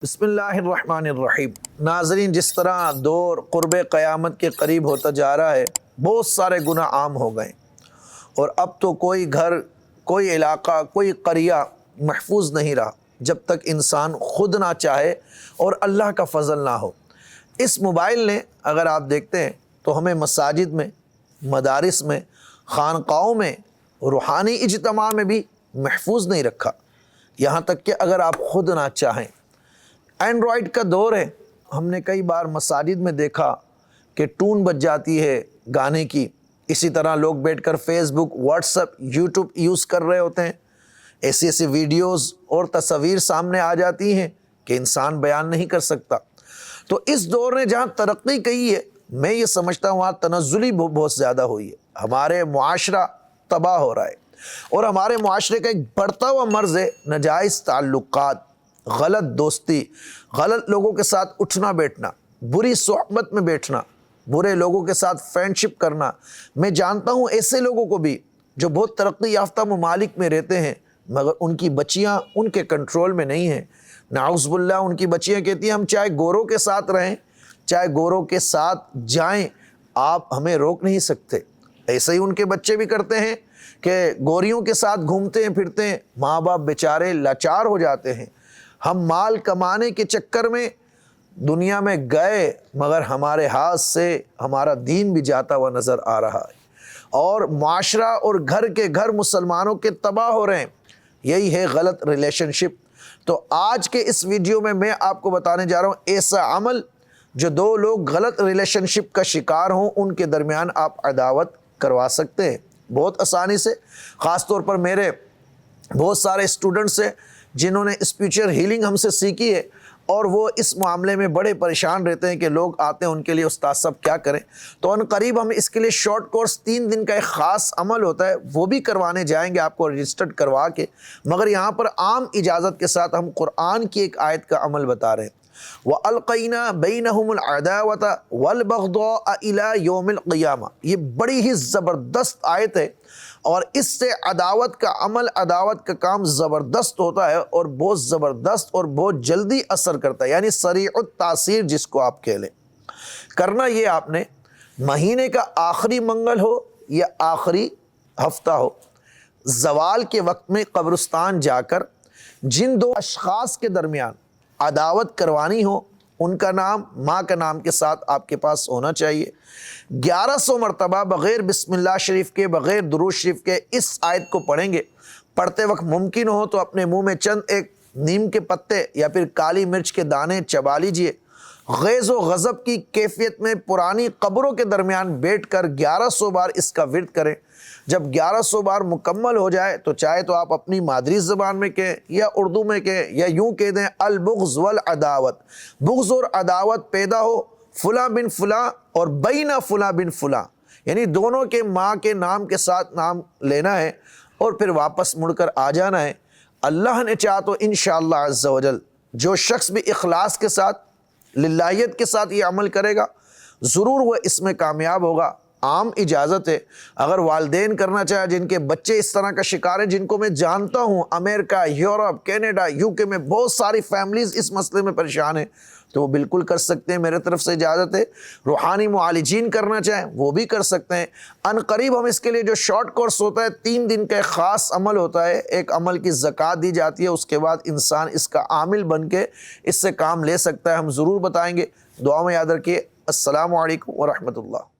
بسم اللہ الرحمن الرحیم۔ ناظرین، جس طرح دور قرب قیامت کے قریب ہوتا جا رہا ہے، بہت سارے گناہ عام ہو گئے اور اب تو کوئی گھر، کوئی علاقہ، کوئی قریہ محفوظ نہیں رہا جب تک انسان خود نہ چاہے اور اللہ کا فضل نہ ہو۔ اس موبائل نے، اگر آپ دیکھتے ہیں تو ہمیں مساجد میں، مدارس میں، خانقاہوں میں، روحانی اجتماع میں بھی محفوظ نہیں رکھا، یہاں تک کہ اگر آپ خود نہ چاہیں۔ اینڈرائڈ کا دور ہے، ہم نے کئی بار مساجد میں دیکھا کہ ٹون بج جاتی ہے گانے کی، اسی طرح لوگ بیٹھ کر فیس بک، واٹس ایپ، یوٹیوب یوز کر رہے ہوتے ہیں، ایسی ویڈیوز اور تصاویر سامنے آ جاتی ہیں کہ انسان بیان نہیں کر سکتا۔ تو اس دور نے جہاں ترقی کی ہے، میں یہ سمجھتا ہوں وہاں تنزلی بہت زیادہ ہوئی ہے، ہمارے معاشرہ تباہ ہو رہا ہے اور ہمارے معاشرے کا ایک بڑھتا ہوا مرض ہے ناجائز تعلقات، غلط دوستی، غلط لوگوں کے ساتھ اٹھنا بیٹھنا، بری صحبت میں بیٹھنا، برے لوگوں کے ساتھ فرینڈشپ کرنا۔ میں جانتا ہوں ایسے لوگوں کو بھی جو بہت ترقی یافتہ ممالک میں رہتے ہیں، مگر ان کی بچیاں ان کے کنٹرول میں نہیں ہیں۔ نعوذ باللہ، ان کی بچیاں کہتی ہیں ہم چاہے گوروں کے ساتھ رہیں، چاہے گوروں کے ساتھ جائیں، آپ ہمیں روک نہیں سکتے۔ ایسے ہی ان کے بچے بھی کرتے ہیں کہ گوریوں کے ساتھ گھومتے ہیں پھرتے ہیں، ماں باپ بیچارے لاچار ہو جاتے ہیں۔ ہم مال کمانے کے چکر میں دنیا میں گئے، مگر ہمارے ہاتھ سے ہمارا دین بھی جاتا ہوا نظر آ رہا ہے اور معاشرہ اور گھر کے گھر مسلمانوں کے تباہ ہو رہے ہیں۔ یہی ہے غلط ریلیشن شپ۔ تو آج کے اس ویڈیو میں آپ کو بتانے جا رہا ہوں ایسا عمل جو دو لوگ غلط ریلیشن شپ کا شکار ہوں ان کے درمیان آپ عداوت کروا سکتے ہیں بہت آسانی سے۔ خاص طور پر میرے بہت سارے اسٹوڈنٹس ہیں جنہوں نے اسپریچول ہیلنگ ہم سے سیکھی ہے اور وہ اس معاملے میں بڑے پریشان رہتے ہیں کہ لوگ آتے ہیں ان کے لیے استاد صاحب کیا کریں۔ تو ان قریب ہم اس کے لیے شارٹ کورس 3 دن کا ایک خاص عمل ہوتا ہے، وہ بھی کروانے جائیں گے آپ کو رجسٹرڈ کروا کے، مگر یہاں پر عام اجازت کے ساتھ ہم قرآن کی ایک آیت کا عمل بتا رہے ہیں۔ وَأَلْقَيْنَا بَيْنَهُمُ الْعَدَاوَةَ وَالْبَغْضَاءَ إِلَى يَوْمِ الْقِيَامَةِ۔ یہ بڑی ہی زبردست آیت ہے اور اس سے عداوت کا عمل، عداوت کا کام زبردست ہوتا ہے اور بہت زبردست اور بہت جلدی اثر کرتا ہے، یعنی سریع التاثیر جس کو آپ کہہ لیں۔ کرنا یہ آپ نے مہینے کا آخری منگل ہو یا آخری ہفتہ ہو، زوال کے وقت میں قبرستان جا کر جن 2 اشخاص کے درمیان عداوت کروانی ہو، ان کا نام ماں کا نام کے ساتھ آپ کے پاس ہونا چاہیے۔ 1100 مرتبہ بغیر بسم اللہ شریف کے، بغیر درود شریف کے اس آیت کو پڑھیں گے۔ پڑھتے وقت ممکن ہو تو اپنے منہ میں چند ایک نیم کے پتے یا پھر کالی مرچ کے دانے چبا لیجئے۔ غیظ و غضب کی کیفیت میں پرانی قبروں کے درمیان بیٹھ کر 1100 بار اس کا ورد کریں۔ جب 1100 بار مکمل ہو جائے تو چاہے تو آپ اپنی مادری زبان میں کہیں یا اردو میں کہیں یا یوں کہہ دیں البغض والعداوت، بغض اور عداوت پیدا ہو فلاں بن فلاں اور بین فلاں بن فلاں، یعنی دونوں کے ماں کے نام کے ساتھ نام لینا ہے اور پھر واپس مڑ کر آ جانا ہے۔ اللہ نے چاہا تو انشاءاللہ عز و جل جو شخص بھی اخلاص کے ساتھ، للہیت کے ساتھ یہ عمل کرے گا، ضرور وہ اس میں کامیاب ہوگا۔ عام اجازت ہے، اگر والدین کرنا چاہے جن کے بچے اس طرح کا شکار ہیں، جن کو میں جانتا ہوں امریکہ، یورپ، کینیڈا، UK میں بہت ساری فیملیز اس مسئلے میں پریشان ہیں، تو وہ بالکل کر سکتے ہیں، میرے طرف سے اجازت ہے۔ روحانی معالجین کرنا چاہیں وہ بھی کر سکتے ہیں۔ ان قریب ہم اس کے لیے جو شارٹ کورس ہوتا ہے 3 دن کا ایک خاص عمل ہوتا ہے، ایک عمل کی زکوٰۃ دی جاتی ہے، اس کے بعد انسان اس کا عامل بن کے اس سے کام لے سکتا ہے، ہم ضرور بتائیں گے۔ دعا میں یاد رکھیے۔ السلام علیکم ورحمۃ اللہ۔